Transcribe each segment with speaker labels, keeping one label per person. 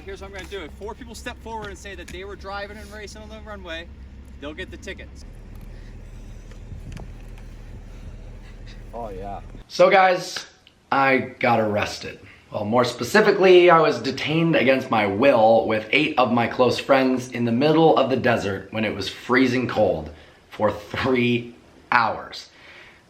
Speaker 1: here's what I'm gonna do. If 4 people step forward and say that they were driving and racing on the runway, they'll get the tickets.
Speaker 2: Oh yeah. So guys, I got arrested. Well, more specifically, I was detained against my will with 8 of my close friends in the middle of the desert when it was freezing cold for 3 hours.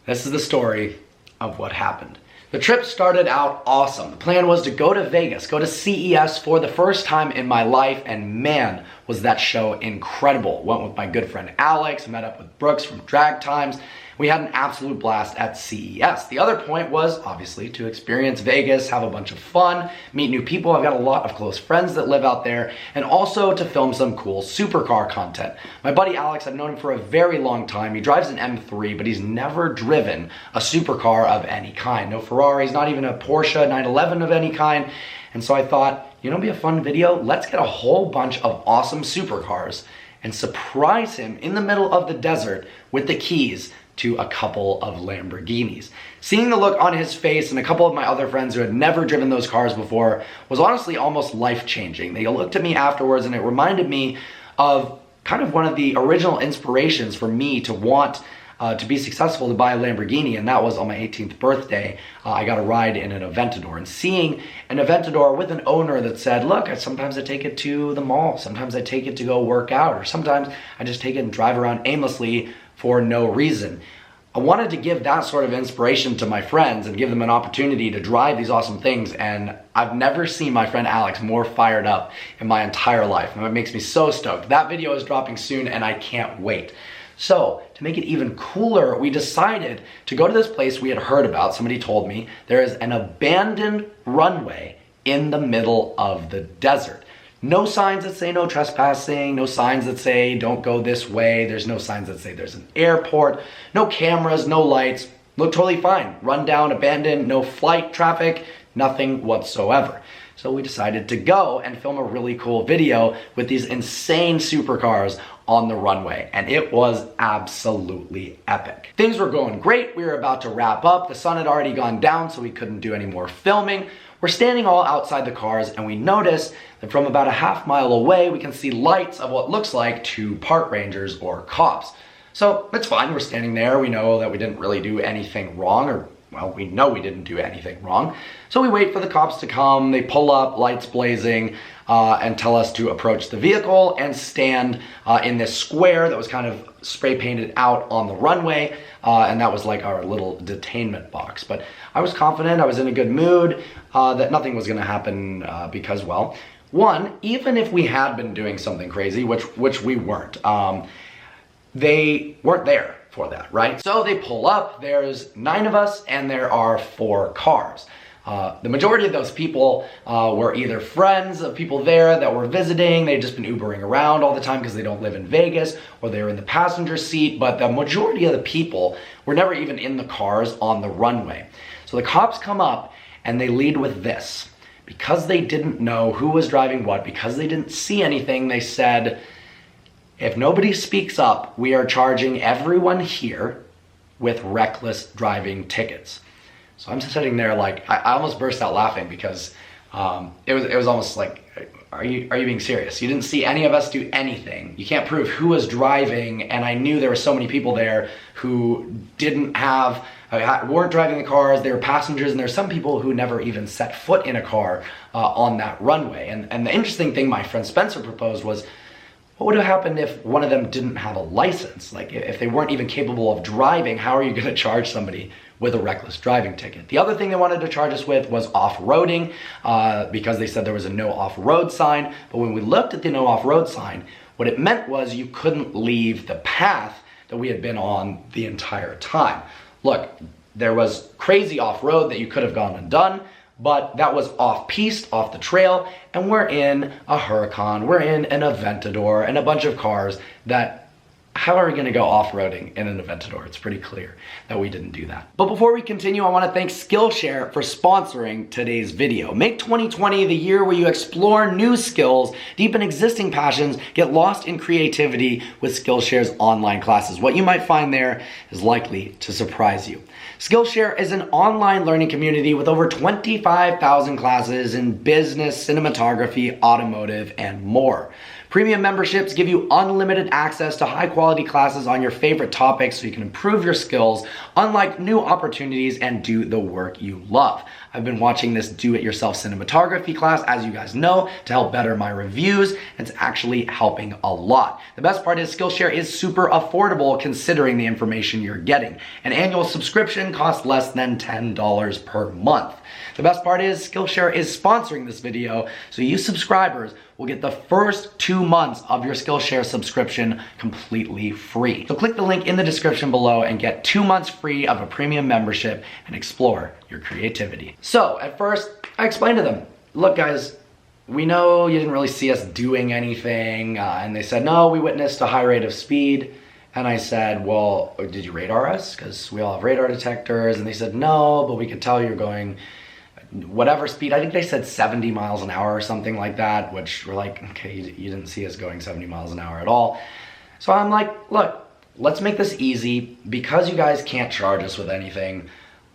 Speaker 2: This is the story of what happened. The trip started out awesome. The plan was to go to Vegas, go to CES for the first time in my life, and man, was that show incredible. Went with my good friend Alex, met up with Brooks from Drag Times. We had an absolute blast at CES. The other point was obviously to experience Vegas, have a bunch of fun, meet new people. I've got a lot of close friends that live out there, and also to film some cool supercar content. My buddy Alex, I've known him for a very long time. He drives an M3, but he's never driven a supercar of any kind. No Ferraris, not even a Porsche 911 of any kind. And so I thought, you know, it'd be a fun video. Let's get a whole bunch of awesome supercars and surprise him in the middle of the desert with the keys to a couple of Lamborghinis. Seeing the look on his face and a couple of my other friends who had never driven those cars before was honestly almost life-changing. They looked at me afterwards and it reminded me of kind of one of the original inspirations for me to want to be successful, to buy a Lamborghini, and that was on my 18th birthday. I got a ride in an Aventador, and seeing an Aventador with an owner that said, look, sometimes I take it to the mall, sometimes I take it to go work out, or sometimes I just take it and drive around aimlessly for no reason. I wanted to give that sort of inspiration to my friends and give them an opportunity to drive these awesome things, and I've never seen my friend Alex more fired up in my entire life, and it makes me so stoked. That video is dropping soon and I can't wait. So, to make it even cooler, we decided to go to this place we had heard about. Somebody told me there is an abandoned runway in the middle of the desert. No signs that say no trespassing, no signs that say don't go this way, there's no signs that say there's an airport, no cameras, no lights, look totally fine. Run down, abandoned, no flight traffic, nothing whatsoever. So we decided to go and film a really cool video with these insane supercars on the runway, and it was absolutely epic. Things were going great, we were about to wrap up, the sun had already gone down so we couldn't do any more filming. We're standing all outside the cars and we notice that from about a half-mile away we can see lights of what looks like 2 park rangers or cops. So it's fine, we're standing there, we know that we didn't really do anything wrong, or well, we know we didn't do anything wrong. So we wait for the cops to come, they pull up, lights blazing, and tell us to approach the vehicle and stand in this square that was kind of spray painted out on the runway, and that was like our little detainment box. But I was confident, I was in a good mood, that nothing was gonna happen because, well, one, even if we had been doing something crazy, which we weren't, they weren't there for that, right? So they pull up, there's 9 of us, and there are 4 cars. The majority of those people were either friends of people there that were visiting, they'd just been Ubering around all the time because they don't live in Vegas, or they were in the passenger seat, but the majority of the people were never even in the cars on the runway. So the cops come up and they lead with this. Because they didn't know who was driving what, because they didn't see anything, they said, if nobody speaks up, we are charging everyone here with reckless driving tickets. So I'm sitting there like, I almost burst out laughing because it was almost like, are you being serious? You didn't see any of us do anything. You can't prove who was driving, and I knew there were so many people there who weren't driving the cars, they were passengers, and there's some people who never even set foot in a car on that runway. And the interesting thing my friend Spencer proposed was, what would have happened if one of them didn't have a license? Like if they weren't even capable of driving, how are you gonna charge somebody with a reckless driving ticket? The other thing they wanted to charge us with was off-roading, because they said there was a no off-road sign. But when we looked at the no off-road sign, what it meant was you couldn't leave the path that we had been on the entire time. Look, there was crazy off-road that you could have gone and done, but that was off-piste, off the trail, and we're in a Huracan, we're in an Aventador, and a bunch of cars that, how are we gonna go off-roading in an Aventador? It's pretty clear that we didn't do that. But before we continue, I wanna thank Skillshare for sponsoring today's video. Make 2020 the year where you explore new skills, deepen existing passions, get lost in creativity with Skillshare's online classes. What you might find there is likely to surprise you. Skillshare is an online learning community with over 25,000 classes in business, cinematography, automotive, and more. Premium memberships give you unlimited access to high-quality classes on your favorite topics so you can improve your skills, unlock new opportunities, and do the work you love. I've been watching this do-it-yourself cinematography class, as you guys know, to help better my reviews. It's actually helping a lot. The best part is Skillshare is super affordable considering the information you're getting. An annual subscription costs less than $10 per month. The best part is Skillshare is sponsoring this video, so you subscribers will get the first 2 months of your Skillshare subscription completely free. So click the link in the description below and get 2 months free of a premium membership and explore your creativity. So at first, I explained to them, look guys, we know you didn't really see us doing anything, and they said, no, we witnessed a high rate of speed. And I said, well, did you radar us? Because we all have radar detectors. And they said, no, but we could tell you're going whatever speed. I think they said 70 miles an hour or something like that, which we're like, okay, you didn't see us going 70 miles an hour at all. So I'm like, look, let's make this easy. Because you guys can't charge us with anything,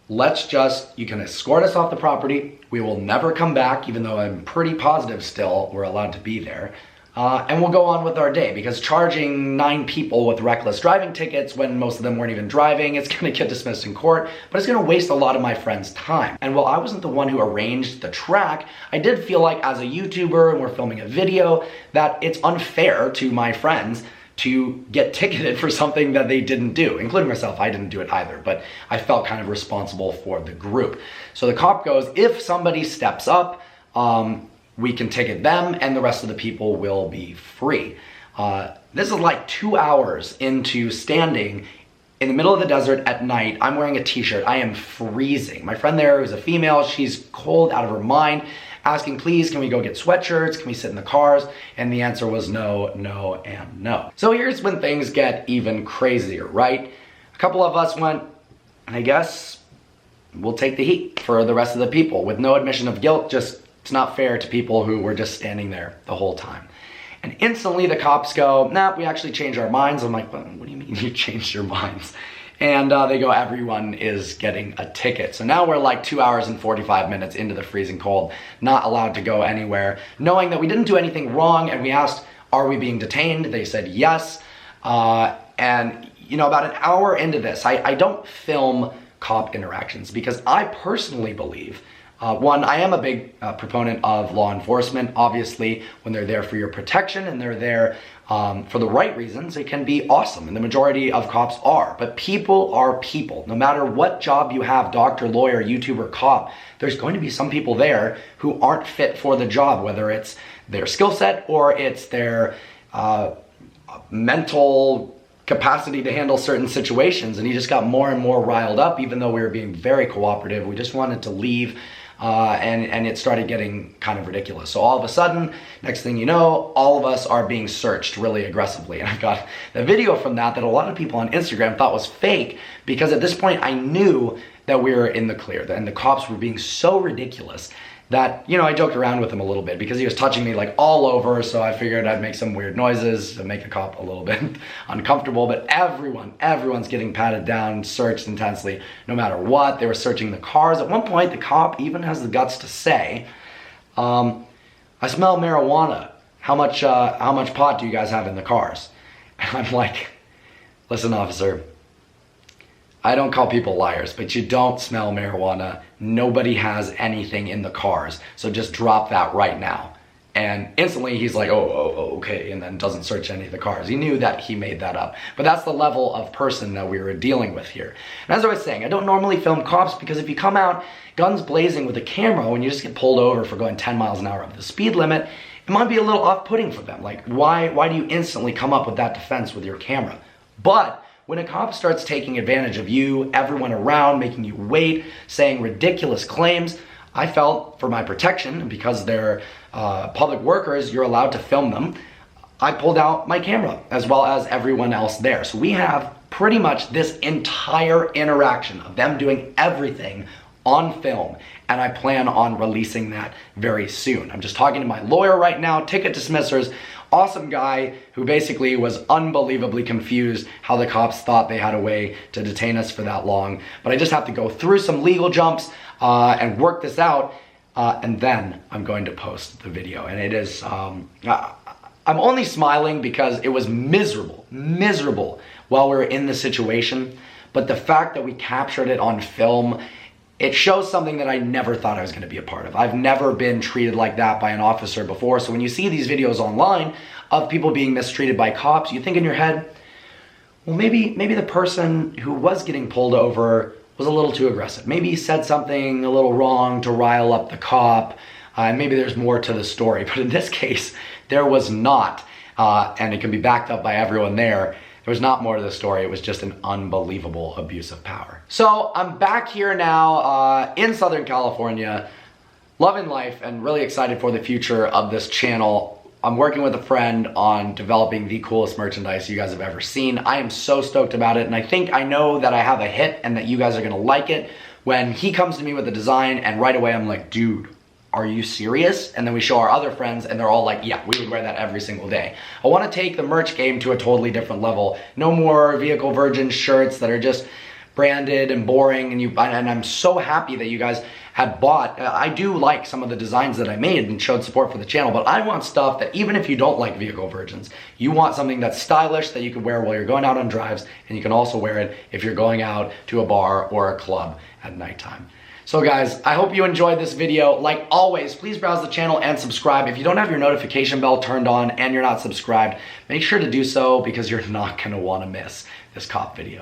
Speaker 2: you can escort us off the property. We will never come back, even though I'm pretty positive still we're allowed to be there. And we'll go on with our day, because charging 9 people with reckless driving tickets when most of them weren't even driving, it's gonna get dismissed in court, but it's gonna waste a lot of my friends' time. And while I wasn't the one who arranged the track, I did feel like as a YouTuber and we're filming a video that it's unfair to my friends to get ticketed for something that they didn't do, including myself. I didn't do it either, but I felt kind of responsible for the group. So the cop goes, if somebody steps up, we can ticket them and the rest of the people will be free. This is like 2 hours into standing in the middle of the desert at night. I'm wearing a t-shirt. I am freezing. My friend there is a female. She's cold out of her mind, asking, please, can we go get sweatshirts? Can we sit in the cars? And the answer was no, no, and no. So here's when things get even crazier, right? A couple of us went, I guess we'll take the heat for the rest of the people with no admission of guilt. Just, it's not fair to people who were just standing there the whole time. And instantly the cops go, nah, we actually changed our minds. I'm like, what do you mean you changed your minds? And they go, everyone is getting a ticket. So now we're like 2 hours and 45 minutes into the freezing cold, not allowed to go anywhere, knowing that we didn't do anything wrong. And we asked, are we being detained? They said yes. And you know, about an hour into this, I don't film cop interactions because I personally believe, one, I am a big proponent of law enforcement. Obviously, when they're there for your protection and they're there for the right reasons, it can be awesome, and the majority of cops are. But people are people. No matter what job you have, doctor, lawyer, YouTuber, cop, there's going to be some people there who aren't fit for the job, whether it's their skill set or it's their mental capacity to handle certain situations. And he just got more and more riled up, even though we were being very cooperative. We just wanted to leave. And it started getting kind of ridiculous. So all of a sudden, next thing you know, all of us are being searched really aggressively. And I've got the video from that a lot of people on Instagram thought was fake, because at this point I knew that we were in the clear, and the cops were being so ridiculous that, you know, I joked around with him a little bit because he was touching me like all over, so I figured I'd make some weird noises to make the cop a little bit uncomfortable. But everyone's getting patted down, searched intensely, no matter what. They were searching the cars. At one point, the cop even has the guts to say, I smell marijuana. How much pot do you guys have in the cars? And I'm like, listen, officer, I don't call people liars, but you don't smell marijuana. Nobody has anything in the cars. So just drop that right now. And instantly he's like, oh, okay, and then doesn't search any of the cars. He knew that he made that up. But that's the level of person that we were dealing with here. And as I was saying, I don't normally film cops because if you come out guns blazing with a camera when you just get pulled over for going 10 miles an hour over the speed limit, it might be a little off-putting for them. Like, why do you instantly come up with that defense with your camera? But when a cop starts taking advantage of you, everyone around, making you wait, saying ridiculous claims, I felt for my protection, and because they're public workers, you're allowed to film them, I pulled out my camera, as well as everyone else there. So we have pretty much this entire interaction of them doing everything on film, and I plan on releasing that very soon. I'm just talking to my lawyer right now, ticket dismissers, awesome guy who basically was unbelievably confused how the cops thought they had a way to detain us for that long. But I just have to go through some legal jumps and work this out, and then I'm going to post the video. And it is, I'm only smiling because it was miserable while we were in the situation. But the fact that we captured it on film, it shows something that I never thought I was going to be a part of. I've never been treated like that by an officer before. So when you see these videos online of people being mistreated by cops, you think in your head, well, maybe the person who was getting pulled over was a little too aggressive. Maybe he said something a little wrong to rile up the cop, and maybe there's more to the story. But in this case, there was not, and it can be backed up by everyone there. There was not more to the story. It was just an unbelievable abuse of power. So I'm back here now in Southern California, loving life and really excited for the future of this channel. I'm working with a friend on developing the coolest merchandise you guys have ever seen. I am so stoked about it, and I think I know that I have a hit and that you guys are gonna like it when he comes to me with a design and right away I'm like, dude, are you serious? And then we show our other friends and they're all like, yeah, we would wear that every single day. I wanna take the merch game to a totally different level. No more vehicle virgin shirts that are just branded and boring, and I'm so happy that you guys have bought. I do like some of the designs that I made and showed support for the channel, but I want stuff that even if you don't like vehicle virgins, you want something that's stylish that you can wear while you're going out on drives, and you can also wear it if you're going out to a bar or a club at nighttime. So guys, I hope you enjoyed this video. Like always, please browse the channel and subscribe. If you don't have your notification bell turned on and you're not subscribed, make sure to do so because you're not gonna wanna miss this cop video.